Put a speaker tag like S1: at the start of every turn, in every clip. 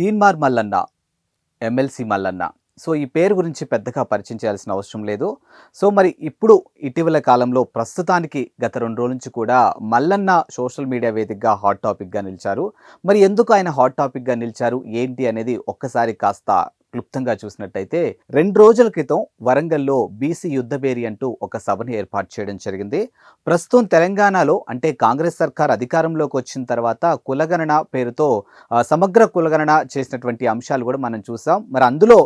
S1: Teenmar Mallanna, MLC Mallanna. So, ఈ పేరు గురించి పెద్దగా పరిచయం చేయాల్సిన అవసరం లేదు. సో, మరి ఇప్పుడు ఇటీవల కాలంలో ప్రస్తుతానికి గత 2 రోజుల నుంచి కూడా మల్లన్న సోషల్ మీడియా వేదికగా హాట్ టాపిక్‌గా నిలిచారు. మరి ఎందుకు ఆయన హాట్ టాపిక్‌గా నిలిచారు? ఏంటి అనేది ఒక్కసారి కాస్త క్లుప్తంగా చూసినట్టయితే 2 రోజుల క్రితం వరంగల్‌లో బీసీ యుద్ధభేరి అంటూ ఒక సభను ఏర్పాటు చేయడం జరిగింది. ప్రస్తుతం తెలంగాణలో అంటే కాంగ్రెస్ సర్కార్ అధికారంలోకి వచ్చిన తర్వాత కులగణన పేరుతో సమగ్ర కులగణన చేసినటువంటి అంశాలు కూడా మనం చూసాం. మరి అందులో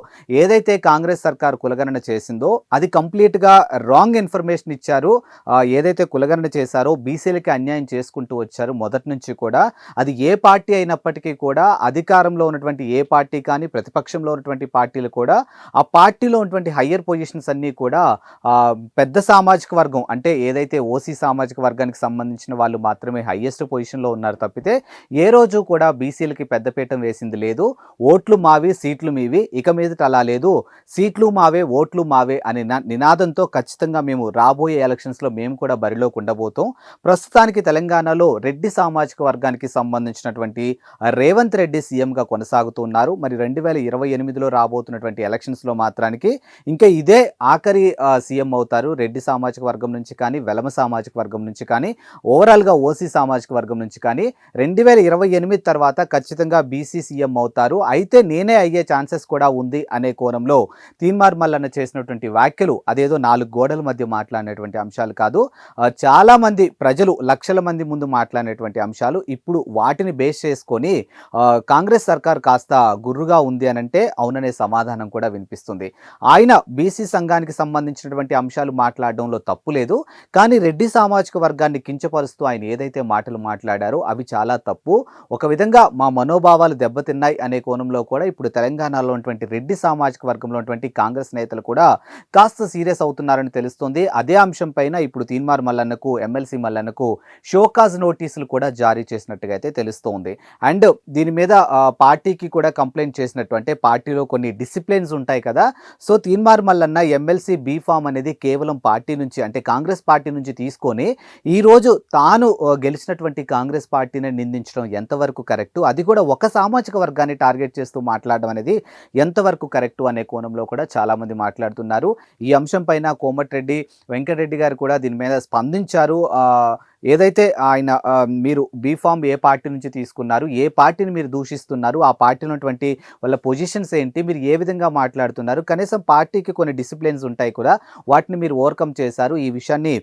S1: ఏదైతే కాంగ్రెస్ సర్కార్ కులగణన చేసిందో అది కంప్లీట్‌గా రాంగ్ ఇన్ఫర్మేషన్ ఇచ్చారు. ఏదైతే కులగణన చేశారో బీసీలకి అన్యాయం చేసుకుంటూ వచ్చారు మొదటి నుంచి కూడా. అది ఏ పార్టీ అయినప్పటికీ కూడా అధికారంలో ఉన్నటువంటి ఏ పార్టీ కానీ ప్రతిపక్షంలో ఉన్నటువంటి పార్టీలు కూడా ఆ పార్టీలో ఉన్నటువంటి హయ్యర్ పొజిషన్స్ అన్నీ కూడా పెద్ద సామాజిక వర్గం అంటే ఏదైతే ఓసీ సామాజిక వర్గానికి సంబంధించిన వాళ్ళు మాత్రమే హయ్యెస్ట్ పొజిషన్‌లో ఉన్నారు తప్పితే ఏ రోజు కూడా బీసీలకి పెద్దపీఠం వేసింది లేదు. ఓట్లు మావి, సీట్లు మీవి. ఇక మీదట అలా లేదు. సీట్లు మావే, ఓట్లు మావే అనే నినాదంతో ఖచ్చితంగా మేము రాబోయే ఎలక్షన్స్‌లో మేము కూడా బరిలోకి ఉండబోతాం. ప్రస్తుతానికి తెలంగాణలో రెడ్డి సామాజిక వర్గానికి సంబంధించినటువంటి రేవంత్ రెడ్డి సీఎంగా కొనసాగుతున్నారు. మరి 2028లో రాబోతున్నటువంటి ఎలక్షన్స్‌లో మాత్రానికి ఇంకా ఇదే ఆఖరి సీఎం అవుతారు. రెడ్డి సామాజిక వర్గం నుంచి కానీ, వెలమ సామాజిక వర్గం నుంచి కానీ, ఓవరాల్‌గా ఓసీ సామాజిక వర్గం నుంచి కానీ 2028 తర్వాత ఖచ్చితంగా బీసీ సీఎం అవుతారు. అయితే నేనే అయ్యే ఛాన్సెస్ కూడా ఉంది అనే కోణంలో తీన్మార్ మల్లన్న చేసినటువంటి వ్యాఖ్యలు అదేదో 4 గోడల మధ్య మాట్లాడినటువంటి అంశాలు కాదు. చాలామంది ప్రజలు లక్షల మంది ముందు మాట్లాడినటువంటి అంశాలు. ఇప్పుడు వాటిని బేస్ చేసుకొని కాంగ్రెస్ సర్కార్ కాస్త గుర్రుగా ఉంది అనంటే అవుననే సమాధానం కూడా వినిపిస్తుంది. ఆయన బీసీ సంఘానికి సంబంధించినటువంటి అంశాలు మాట్లాడడంలో తప్పు లేదు. కానీ రెడ్డి సామాజిక వర్గాన్ని కించపరుస్తూ ఆయన ఏదైతే మాటలు మాట్లాడారో అవి చాలా తప్పు. ఒక విధంగా మా మనోభావాలు దెబ్బతిన్నాయి అనే కోణంలో కూడా ఇప్పుడు తెలంగాణలో ఉన్నటువంటి రెడ్డి సామాజిక వర్గంలో ఉన్నటువంటి కాంగ్రెస్ నేతలు కూడా కాస్త సీరియస్ అవుతున్నారని తెలుస్తుంది. అదే అంశం పైన ఇప్పుడు తీన్మార్ మల్లన్నకు, ఎమ్మెల్సీ మల్లన్నకు షోకాజ్ నోటీసులు కూడా జారీ చేసినట్టుగా అయితే తెలుస్తోంది. అండ్ దీని మీద పార్టీకి కూడా కంప్లైంట్ చేసినట్టు అంటే పార్టీలో కొన్ని డిసిప్లిన్స్ ఉంటాయి కదా. So Teenmaar Mallanna MLC B form అనేది కేవలం పార్టీ నుంచి అంటే కాంగ్రెస్ పార్టీ నుంచి తీసుకొని ఈరోజు తాను గెలిచినటువంటి కాంగ్రెస్ పార్టీని నిందించడం ఎంతవరకు కరెక్టు, అది కూడా ఒక సామాజిక వర్గాన్ని టార్గెట్ చేస్తూ మాట్లాడడం అనేది ఎంతవరకు కరెక్టు అనే కోణంలో కూడా చాలామంది మాట్లాడుతున్నారు. ఈ అంశం పైన కోమటిరెడ్డి వెంకటరెడ్డి గారు కూడా దీని మీద స్పందించారు. ఏదైతే ఆయన మీరు బీఫామ్ ఏ పార్టీ నుంచి తీసుకున్నారు, ఏ పార్టీని మీరు దూషిస్తున్నారు, ఆ పార్టీలో ఉన్నటువంటి వాళ్ళ పొజిషన్స్ ఏంటి, మీరు ఏ విధంగా మాట్లాడుతున్నారు, కనీసం పార్టీకి కొన్ని డిసిప్లిన్స్ ఉంటాయి కూడా, వాటిని మీరు ఓవర్కమ్ చేశారు. ఈ విషయాన్ని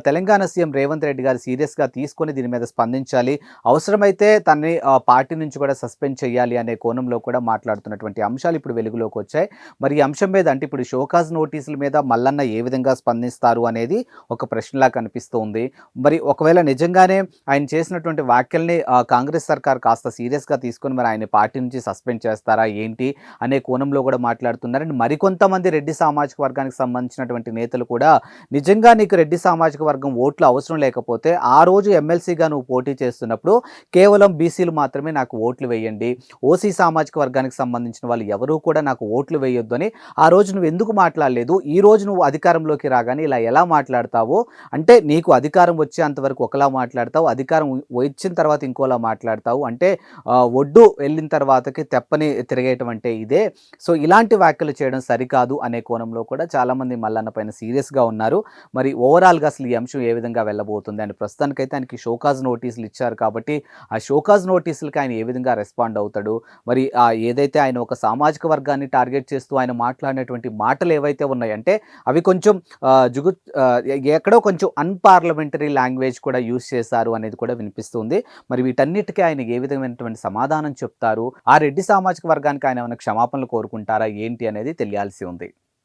S1: తెలంగాణ సీఎం రేవంత్ రెడ్డి గారు సీరియస్గా తీసుకొని దీని మీద స్పందించాలి, అవసరమైతే తనని పార్టీ నుంచి కూడా సస్పెండ్ చేయాలి అనే కోణంలో కూడా మాట్లాడుతున్నటువంటి అంశాలు ఇప్పుడు వెలుగులోకి వచ్చాయి. మరి ఈ అంశం మీద అంటే ఇప్పుడు షోకాజ్ నోటీసుల మీద మల్లన్న ఏ విధంగా స్పందిస్తారు అనేది ఒక ప్రశ్నలా కనిపిస్తోంది. మరి ఒకవేళ నిజంగానే ఆయన చేసినటువంటి వ్యాఖ్యల్ని కాంగ్రెస్ సర్కార్ కాస్త సీరియస్గా తీసుకొని మరి ఆయన పార్టీ నుంచి సస్పెండ్ చేస్తారా ఏంటి అనే కోణంలో కూడా మాట్లాడుతున్నారు. అండ్ మరికొంతమంది రెడ్డి సామాజిక వర్గానికి సంబంధించినటువంటి నేతలు కూడా నిజంగా నీకు రెడ్డి సామాజిక వర్గం ఓట్లు అవసరం లేకపోతే ఆ రోజు ఎమ్మెల్సీగా నువ్వు పోటీ చేస్తున్నప్పుడు కేవలం బీసీలు మాత్రమే నాకు ఓట్లు వేయండి, ఓసీ సామాజిక వర్గానికి సంబంధించిన వాళ్ళు ఎవరూ కూడా నాకు ఓట్లు వేయొద్దు అని ఆ రోజు నువ్వు ఎందుకు మాట్లాడలేదు? ఈ రోజు నువ్వు అధికారంలోకి రాగానే ఇలా ఎలా మాట్లాడతావు? అంటే నీకు అధికారం వచ్చేంతవరకు ఒకలా మాట్లాడతావు, అధికారం వచ్చిన తర్వాత ఇంకోలా మాట్లాడతావు, అంటే ఒడ్డు వెళ్ళిన తర్వాతకి తెప్పని తిరిగేయటం అంటే ఇదే. సో ఇలాంటి వ్యాఖ్యలు చేయడం సరికాదు అనే కోణంలో కూడా చాలామంది మల్లన్న పైన సీరియస్గా ఉన్నారు. మరి ఓవరాల్గా అసలు ఈ అంశం ఏ విధంగా వెళ్ళబోతుంది అని ప్రస్తుతానికైతే ఆయనకి షోకాజ్ నోటీసులు ఇచ్చారు కాబట్టి ఆ షోకాజ్ నోటీసులకి ఆయన ఏ విధంగా రెస్పాండ్ అవుతాడు, మరి ఏదైతే ఆయన ఒక సామాజిక వర్గాన్ని టార్గెట్ చేస్తూ ఆయన మాట్లాడినటువంటి మాటలు ఏవైతే ఉన్నాయంటే అవి కొంచెం ఎక్కడో కొంచెం అన్పార్లమెంటరీ లాంగ్వేజ్ కూడా యూజ్ చేశారు అనేది కూడా వినిపిస్తుంది. మరి వీటన్నిటికీ ఆయన ఏ విధమైనటువంటి సమాధానం చెప్తారు, ఆ రెడ్డి సామాజిక వర్గానికి ఆయన ఏమైనా క్షమాపణలు కోరుకుంటారా ఏంటి అనేది తెలియాల్సి ఉంది.